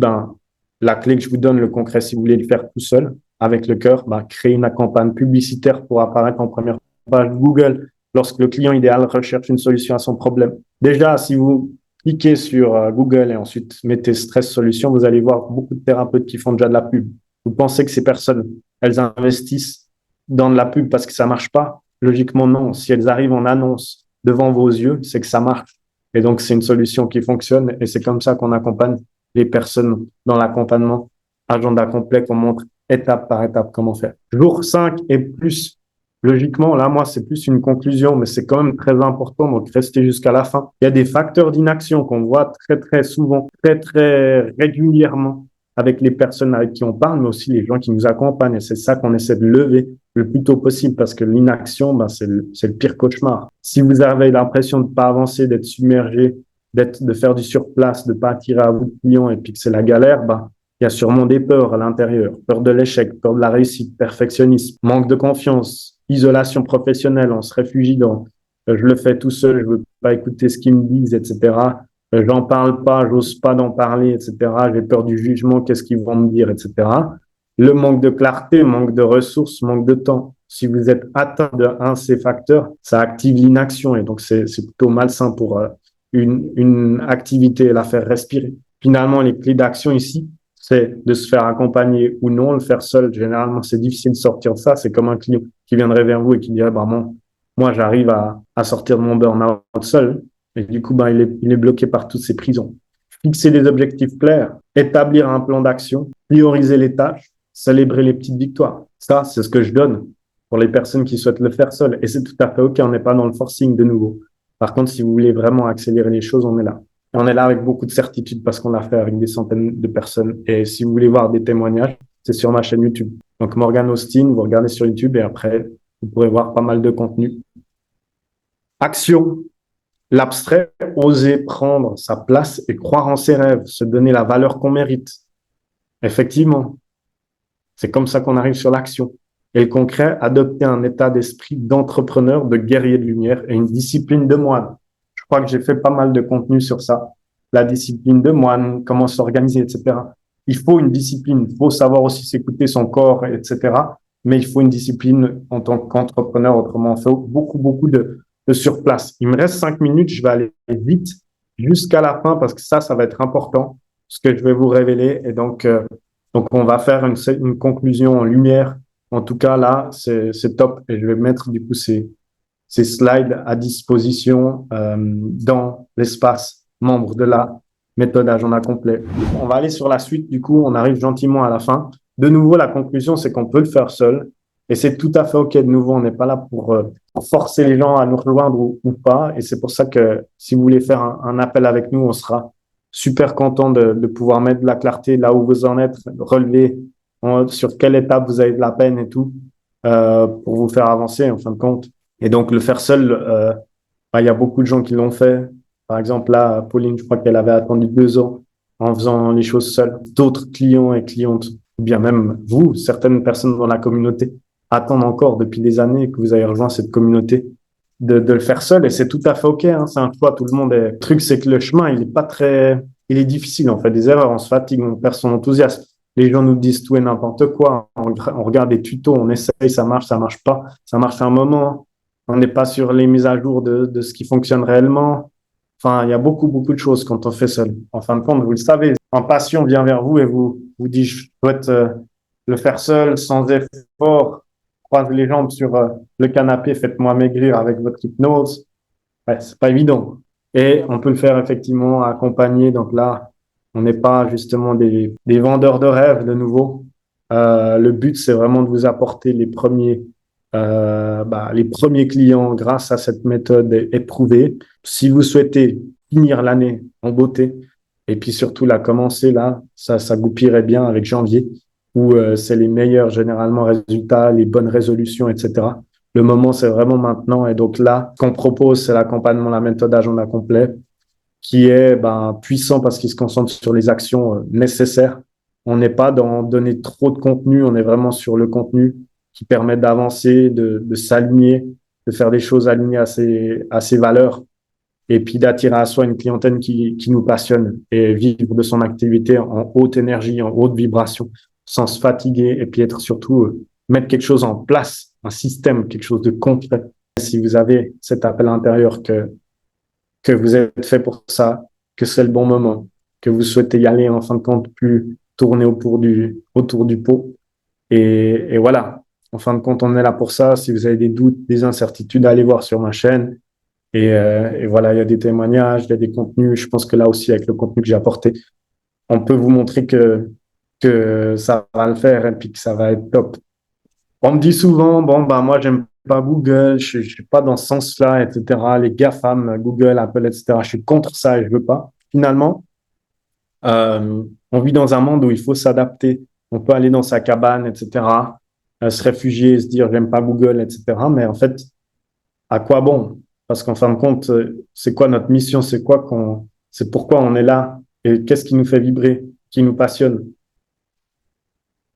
la clé que je vous donne, le concret, si vous voulez le faire tout seul, avec le cœur, créer une campagne publicitaire pour apparaître en première page Google lorsque le client idéal recherche une solution à son problème. Déjà, si vous cliquez sur Google et ensuite mettez stress solution, vous allez voir beaucoup de thérapeutes qui font déjà de la pub. Vous pensez que ces personnes, elles investissent dans de la pub parce que ça marche pas? Logiquement, non. Si elles arrivent en annonce devant vos yeux, c'est que ça marche. Et donc, c'est une solution qui fonctionne et c'est comme ça qu'on accompagne les personnes dans l'accompagnement. Agenda complet, qu'on montre étape par étape comment faire. Jour 5 et plus. Logiquement, là, moi, c'est plus une conclusion, mais c'est quand même très important, donc restez jusqu'à la fin. Il y a des facteurs d'inaction qu'on voit très, très souvent, très, très régulièrement avec les personnes avec qui on parle, mais aussi les gens qui nous accompagnent. Et c'est ça qu'on essaie de lever le plus tôt possible parce que l'inaction, c'est le pire cauchemar. Si vous avez l'impression de pas avancer, d'être submergé, de faire du surplace, de pas attirer à vous de clients et puis que c'est la galère, il y a sûrement des peurs à l'intérieur. Peur de l'échec, peur de la réussite, perfectionnisme, manque de confiance, isolation professionnelle, on se réfugie dans je le fais tout seul, je veux pas écouter ce qu'ils me disent, etc. J'en parle pas, j'ose pas d'en parler, etc. J'ai peur du jugement, qu'est-ce qu'ils vont me dire, etc. Le manque de clarté, manque de ressources, manque de temps. si vous êtes atteint d'un de ces facteurs, ça active l'inaction et donc c'est plutôt malsain pour une activité, la faire respirer. Finalement, les clés d'action ici, c'est de se faire accompagner ou non, le faire seul. Généralement, c'est difficile de sortir de ça. C'est comme un client qui viendrait vers vous et qui dirait, bah, moi, j'arrive à sortir de mon burn-out seul. Et du coup, ben, il est bloqué par toutes ces prisons. Fixer des objectifs clairs, établir un plan d'action, prioriser les tâches, célébrer les petites victoires. Ça, c'est ce que je donne pour les personnes qui souhaitent le faire seul. Et c'est tout à fait OK, on n'est pas dans le forcing de nouveau. Par contre, si vous voulez vraiment accélérer les choses, on est là. Et on est là avec beaucoup de certitude parce qu'on a fait avec des centaines de personnes. Et si vous voulez voir des témoignages, c'est sur ma chaîne YouTube. Donc Morgan Austin, vous regardez sur YouTube et après, vous pourrez voir pas mal de contenu. Action. L'abstrait, oser prendre sa place et croire en ses rêves, se donner la valeur qu'on mérite. Effectivement, c'est comme ça qu'on arrive sur l'action. Et le concret, adopter un état d'esprit d'entrepreneur, de guerrier de lumière et une discipline de moine. Je crois que j'ai fait pas mal de contenu sur ça. La discipline de moine, comment s'organiser, etc. Il faut une discipline, il faut savoir aussi s'écouter son corps, etc. Mais il faut une discipline en tant qu'entrepreneur. Autrement, on fait beaucoup de surplace. Il me reste 5 minutes, je vais aller vite jusqu'à la fin parce que ça va être important, ce que je vais vous révéler. Et donc on va faire une conclusion en lumière. En tout cas, là, c'est top. Et je vais mettre du coup ces slides à disposition dans l'espace membre de la méthode agenda complet. On va aller sur la suite. Du coup, on arrive gentiment à la fin. De nouveau, la conclusion, c'est qu'on peut le faire seul. Et c'est tout à fait OK. De nouveau, on n'est pas là pour forcer les gens à nous rejoindre ou pas. Et c'est pour ça que si vous voulez faire un appel avec nous, on sera super content de pouvoir mettre de la clarté là où vous en êtes, relever sur quelle étape vous avez de la peine et tout, pour vous faire avancer en fin de compte. Et donc, le faire seul, il y a beaucoup de gens qui l'ont fait. Par exemple, là, Pauline, je crois qu'elle avait attendu 2 ans en faisant les choses seule. D'autres clients et clientes, ou bien même vous, certaines personnes dans la communauté, attendent encore depuis des années que vous ayez rejoint cette communauté de le faire seul. Et c'est tout à fait OK, hein, c'est un choix, tout le monde est. Le truc, c'est que le chemin, il est difficile. On fait des erreurs, on se fatigue, on perd son enthousiasme. Les gens nous disent tout et n'importe quoi. On regarde des tutos, on essaye, ça marche pas. Ça marche un moment. On n'est pas sur les mises à jour de ce qui fonctionne réellement. Enfin, il y a beaucoup de choses quand on fait seul. En fin de compte, vous le savez, en passion vient vers vous et vous dit, je souhaite le faire seul, sans effort. Croise les jambes sur le canapé, faites-moi maigrir avec votre hypnose. Ouais, c'est pas évident. Et on peut le faire effectivement accompagné. Donc là, on n'est pas justement des vendeurs de rêves de nouveau. Le but, c'est vraiment de vous apporter les premiers clients grâce à cette méthode éprouvée. Si vous souhaitez finir l'année en beauté et puis surtout la commencer là, ça goupillerait bien avec janvier où c'est les meilleurs généralement résultats, les bonnes résolutions, etc. Le moment, c'est vraiment maintenant. Et donc là, ce qu'on propose, c'est l'accompagnement, la méthode agenda complet qui est puissant parce qu'il se concentre sur les actions nécessaires. On n'est pas dans donner trop de contenu, on est vraiment sur le contenu qui permet d'avancer, de s'aligner, de faire des choses alignées à ses valeurs et puis d'attirer à soi une clientèle qui nous passionne et vivre de son activité en haute énergie, en haute vibration, sans se fatiguer et puis être surtout mettre quelque chose en place, un système, quelque chose de concret. Si vous avez cet appel intérieur que vous êtes fait pour ça, que c'est le bon moment, que vous souhaitez y aller en fin de compte plus tourner autour du pot. Et voilà, en fin de compte, on est là pour ça. Si vous avez des doutes, des incertitudes, allez voir sur ma chaîne. Et voilà, il y a des témoignages, il y a des contenus. Je pense que là aussi, avec le contenu que j'ai apporté, on peut vous montrer que ça va le faire et puis que ça va être top. On me dit souvent, moi, j'aime pas Google, je suis pas dans ce sens-là, etc. Les GAFAM, Google, Apple, etc. Je suis contre ça et je veux pas. Finalement, on vit dans un monde où il faut s'adapter. On peut aller dans sa cabane, etc. Se réfugier, se dire, j'aime pas Google, etc. Mais en fait, à quoi bon? Parce qu'en fin de compte, c'est quoi notre mission? C'est pourquoi on est là? Et qu'est-ce qui nous fait vibrer? Qui nous passionne?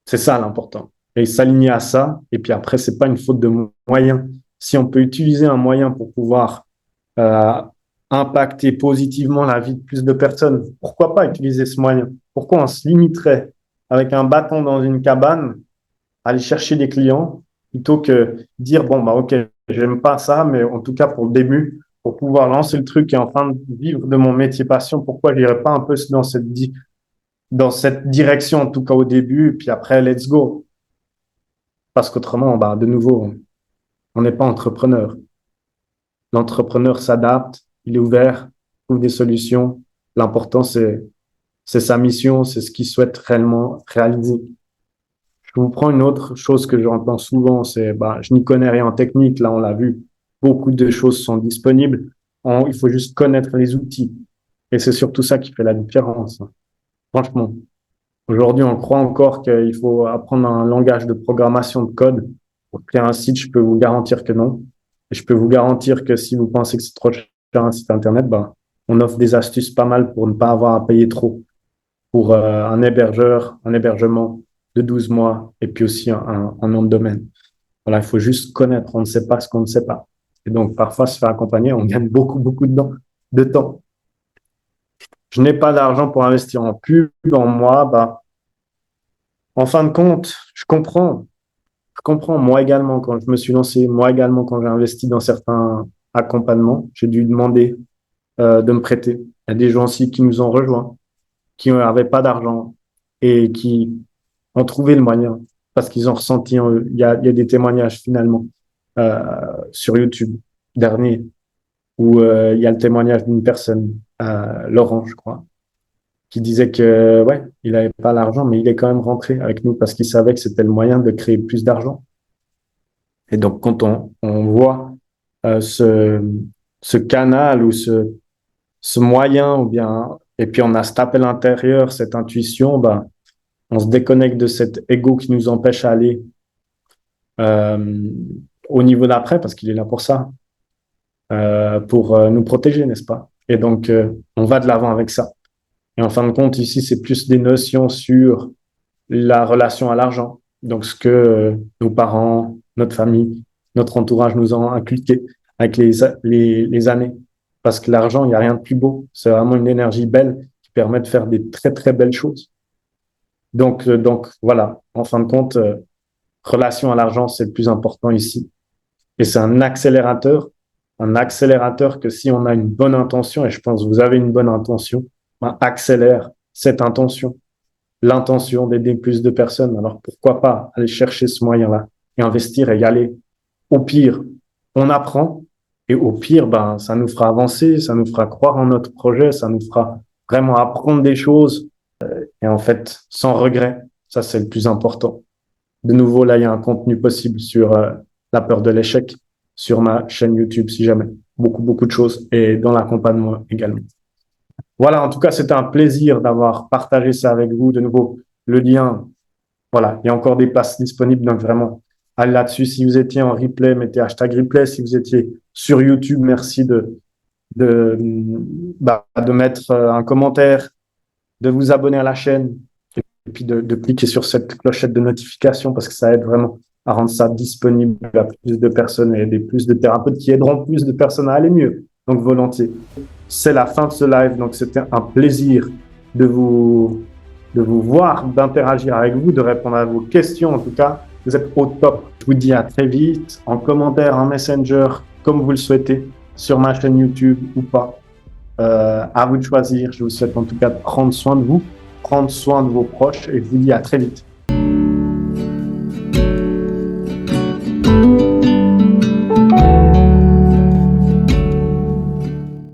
C'est ça l'important. Et s'aligner à ça. Et puis après, c'est pas une faute de moyens. Si on peut utiliser un moyen pour pouvoir euh, impacter positivement la vie de plus de personnes, pourquoi pas utiliser ce moyen? Pourquoi on se limiterait avec un bâton dans une cabane, aller chercher des clients, plutôt que dire, bon, bah, ok, j'aime pas ça, mais en tout cas, pour le début, pour pouvoir lancer le truc et enfin vivre de mon métier passion, pourquoi je n'irais pas un peu dans cette direction, en tout cas au début, et puis après, let's go. Parce qu'autrement, bah, de nouveau, on n'est pas entrepreneur. L'entrepreneur s'adapte, il est ouvert, trouve des solutions. L'important, c'est sa mission, c'est ce qu'il souhaite réellement réaliser. Je vous prends une autre chose que j'entends souvent, c'est bah, je n'y connais rien en technique, là on l'a vu, beaucoup de choses sont disponibles, il faut juste connaître les outils. Et c'est surtout ça qui fait la différence. Franchement, aujourd'hui on croit encore qu'il faut apprendre un langage de programmation de code pour créer un site, je peux vous garantir que non. Et je peux vous garantir que si vous pensez que c'est trop cher un site internet, bah, on offre des astuces pas mal pour ne pas avoir à payer trop pour un hébergeur, un hébergement de 12 mois et puis aussi un nom de domaine. Voilà, il faut juste connaître. On ne sait pas ce qu'on ne sait pas. Et donc, parfois, se faire accompagner, on gagne beaucoup de temps. Je n'ai pas d'argent pour investir en pub, en moi. Bah, en fin de compte, je comprends. Je comprends. Moi également, quand je me suis lancé, moi également, quand j'ai investi dans certains accompagnements, j'ai dû demander de me prêter. Il y a des gens aussi qui nous ont rejoints, qui n'avaient pas d'argent et qui ont trouvé le moyen parce qu'ils ont ressenti, il y a des témoignages finalement sur YouTube dernier où il y a le témoignage d'une personne, Laurent, je crois, qui disait que ouais, il n'avait pas l'argent, mais il est quand même rentré avec nous parce qu'il savait que c'était le moyen de créer plus d'argent. Et donc quand on voit euh, ce, ce canal ou ce moyen, ou bien, et puis on a ce appel intérieur, cette intuition, ben, on se déconnecte de cet ego qui nous empêche d'aller euh, au niveau d'après, parce qu'il est là pour ça, pour nous protéger, n'est-ce pas? Et donc, on va de l'avant avec ça. Et en fin de compte, ici, c'est plus des notions sur la relation à l'argent. Donc, ce que nos parents, notre famille, notre entourage nous ont inculqué avec les années. Parce que l'argent, il n'y a rien de plus beau. C'est vraiment une énergie belle qui permet de faire des très, très belles choses. Donc voilà, en fin de compte, relation à l'argent, c'est le plus important ici. Et c'est un accélérateur que si on a une bonne intention, et je pense que vous avez une bonne intention, ben, accélère cette intention, l'intention d'aider plus de personnes. Alors pourquoi pas aller chercher ce moyen-là et investir et y aller. Au pire, on apprend et au pire, ben, ça nous fera avancer, ça nous fera croire en notre projet, ça nous fera vraiment apprendre des choses et en fait, sans regret. Ça, c'est le plus important. De nouveau, là, il y a un contenu possible sur la peur de l'échec sur ma chaîne YouTube, si jamais. Beaucoup de choses et dans l'accompagnement également. Voilà, en tout cas, c'était un plaisir d'avoir partagé ça avec vous. De nouveau, le lien, voilà, il y a encore des places disponibles, donc vraiment, allez là-dessus. Si vous étiez en replay, mettez hashtag replay. Si vous étiez sur YouTube, merci de mettre un commentaire, de vous abonner à la chaîne et puis de cliquer sur cette clochette de notification parce que ça aide vraiment à rendre ça disponible à plus de personnes et aider plus de thérapeutes qui aideront plus de personnes à aller mieux. Donc, volontiers. C'est la fin de ce live. Donc, c'était un plaisir de vous voir, d'interagir avec vous, de répondre à vos questions. En tout cas, vous êtes au top. Je vous dis à très vite en commentaire, en messenger, comme vous le souhaitez, sur ma chaîne YouTube ou pas. À vous de choisir. Je vous souhaite en tout cas de prendre soin de vous, prendre soin de vos proches et je vous dis à très vite.